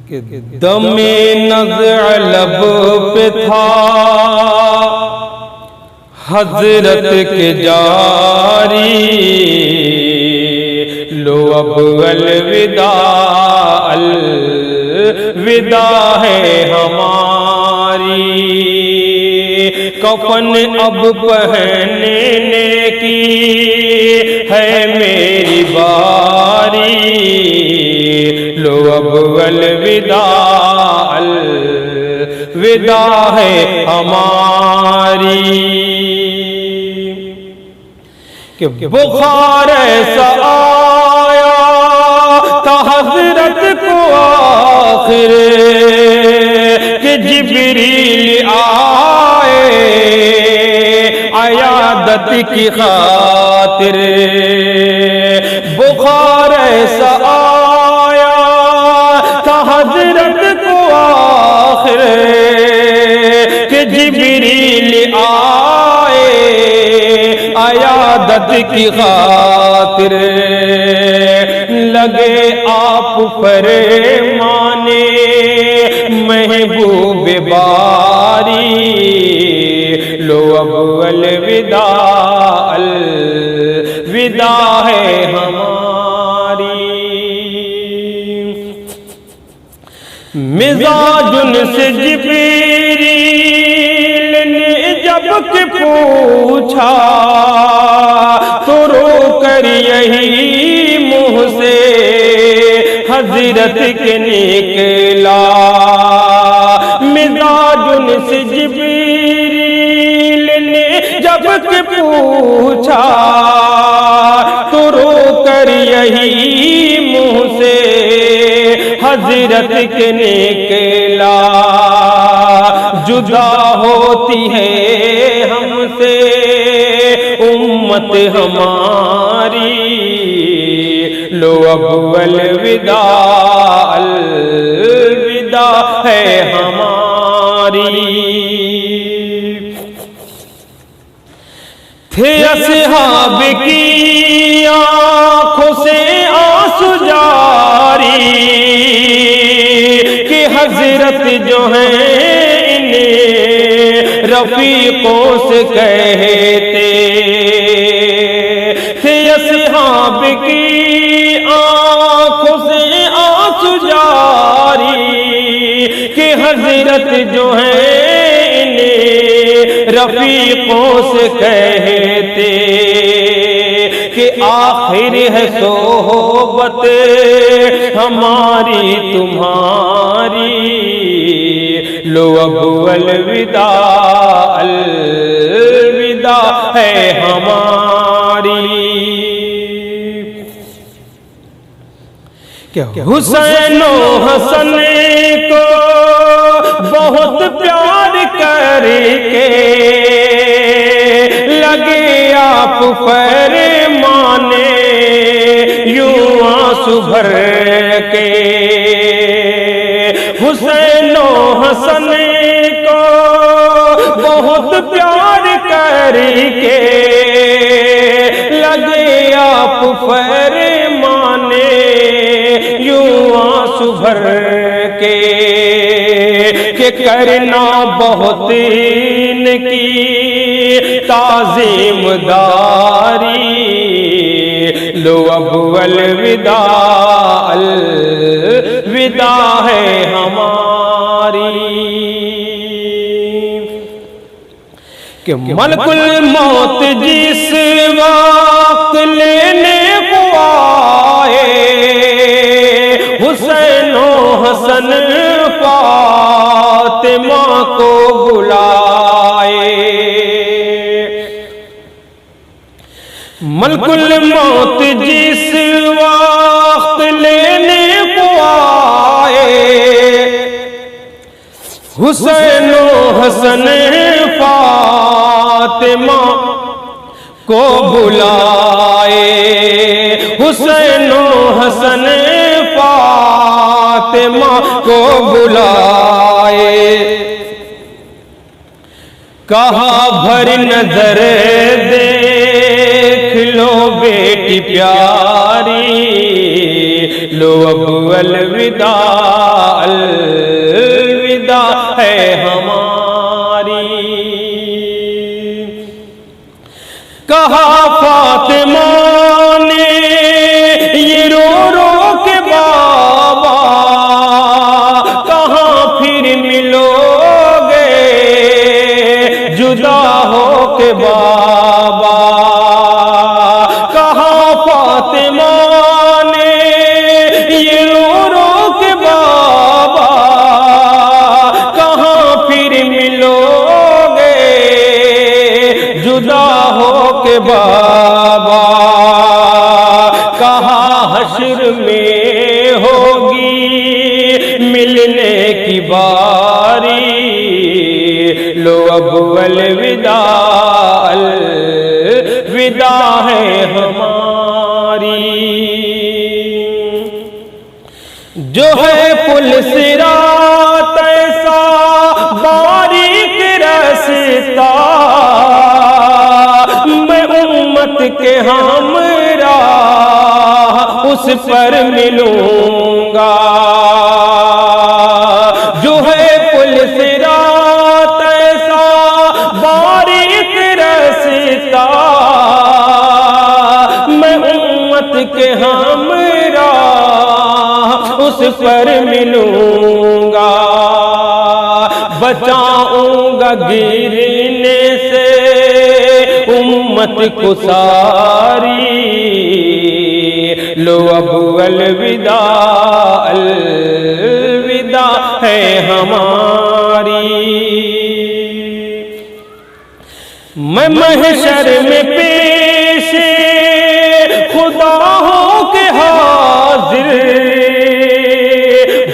کہ دم نزع لب پہ تھا حضرت کے جاری، لو اب الوداع الوداع ہے ہماری، کفن اب پہننے کی ہے میری باری، لو اب الوداع الوداع ہے ہماری، کہ بخار ایسا آیا تھا حضرت کو آخر، کہ جبریل آئے عیادت کی خاطر، بخار ایسا آیا تھا حضرت کو آخر، کہ جبریل آئے عیادت کی خاطر، لگے آپ فرمانے محبوب باری، لو اب الوداع الوداع ہے ہماری، مزاج سے جبریل نے جب کہ پوچھا تو رو کر یہی منہ سے حضرت کے نکلا، مزاج سے جبریل نے جب کہ پوچھا تو رو کر یہی منہ سے حضرت کے نکلا، جدا ہوتی ہے ہم سے امت ہماری، لو اب الوداع الوداع ہے ہماری، تھے اصحاب کی آنکھوں سے آنسو جاری، کہ حضرت جو ہیں انہیں رفیقوں سے کہتے، تھے اصحاب کی آنکھوں سے آنسو جاری، کہ حضرت جو ہیں انہیں رفیقوں سے کہتے، کہ آخر ہے صحبت ہماری تمہاری، لو اب الوداع الوداع ہے ہماری، کہ حسین و حسن کو بہت پیار کر کے لگے آپ فرمانے یوں آنسو بھر کے، حسین و حسن کو بہت پیار کر کے لگے آپ فرمانے یوں آنسو بھر کے، کہ کرنا بہت ان کی تعظیم داری، لو اب الوداع الوداع ہے ہماری، کہ ملک الموت جس وقت لینے کو آئے، حسین و حسن فاطمہ کو بلائے، ملک الموت جس وقت لینے کو آئے، حسین و حسن فاطمہ کو بلائے، حسین و حسن فاطمہ کو بلائے، کہا بھر نظر دیکھ لو بیٹی پیاری، لو اب الوداع، الوداع ہے ہماری۔ کہا فاطمہ نے یہ رو رو کے بابا، کہاں پھر ملو گے جدا ہو کے بابا۔ کہا فاطمہ نے یہ رو رو کے بابا، کہاں پھر ملو گے جدا ہو کے بابا۔ کہا حشر میں ہوگی ملنے کی باری، لو اب الوداع، الوداع ہے ہماری۔ جو ہے پل صراط ایسا باریک رستہ، میں امت کے ہمراہ اس پر ملوں گا۔ جو ہے پل صراط ایسا باریک رستہ، میں امت کے ہمراہ اس پر ملوں گا۔ بچاؤں گا گرنے سے امت کو ساری، لو اب الوداع، الوداع ہے ہماری۔ میں محشر میں پیش خدا ہوں کہ حاضر،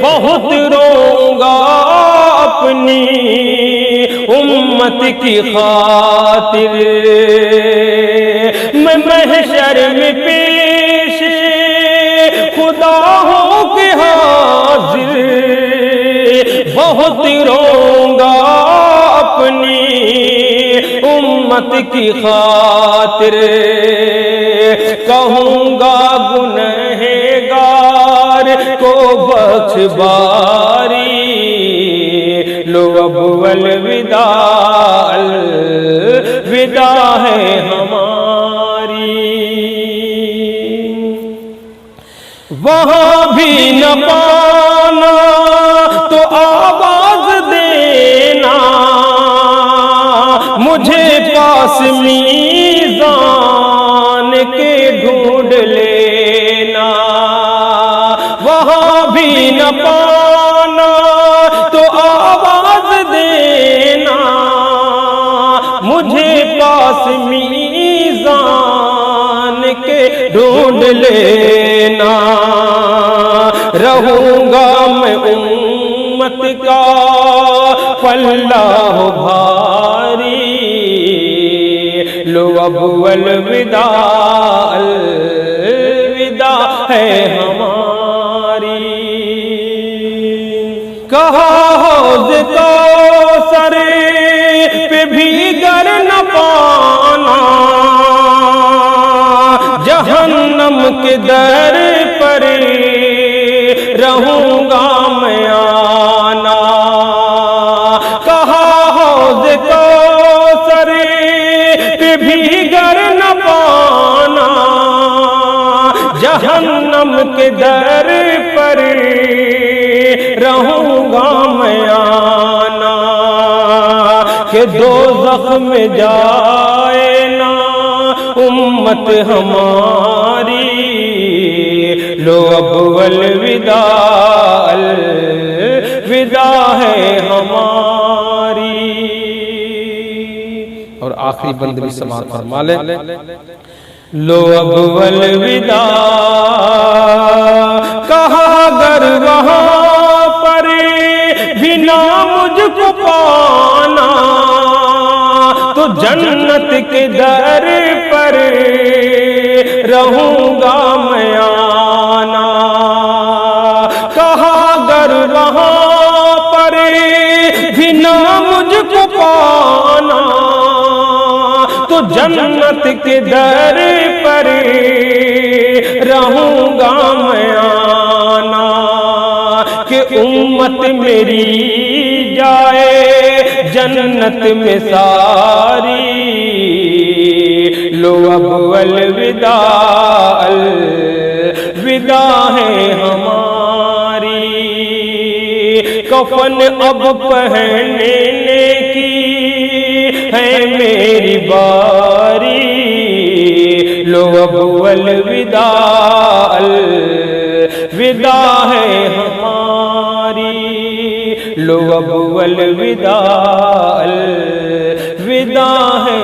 بہت روں گا اپنی امت کی خاطر۔ میں محشر میں پیش خدا ہوں کہ حاضر، بہت روں گا اپنی امت کی خاطر۔ کہوں گا گنہگار کو بخش باری، لو اب الوداع، الوداع ہے ہماری۔ وہاں بھی نہ پانا تو آواز دینا، مجھے پاس میزان کے ڈھونڈ لینا۔ وہاں بھی نہ پانا تو آواز دینا، مجھے پاس میزان کے ڈھونڈ لینا۔ رہوں گا میں امت کا پلہ بھاری، لو اب الوداع، الوداع ہے ہماری۔ کہا حوض کوثر پہ بھی گر نہ پانا، جہنم کے در پر رہوں گا میں آنا۔ کہا حوض کوثر پہ بھی گر نہ پانا، جہنم کے در پر رہوں گا میں آنا۔ کہ دوزخ میں جائے نا امت ہماری، لو اب الوداع، الوداع ہے ہماری۔ اور آخری بند بھی سماعت فرما لیں، لو اب الوداع کہا گر وہاں پر بھی نہ مجھ کو پانا، تو جنت کے در پر رہوں گا میں آنا۔ کہا گر وہاں پر بھی نہ مجھ کو پانا، تو جنت کے در پر رہوں گا میں آنا کہ امت میری جائے جنت میں ساری لو اب الوداع الوداع ہے ہماری کفن اب پہننے کی ہے میری باری لو اب الوداع الوداع ہے ہماری لو اب الوداع الوداع ہے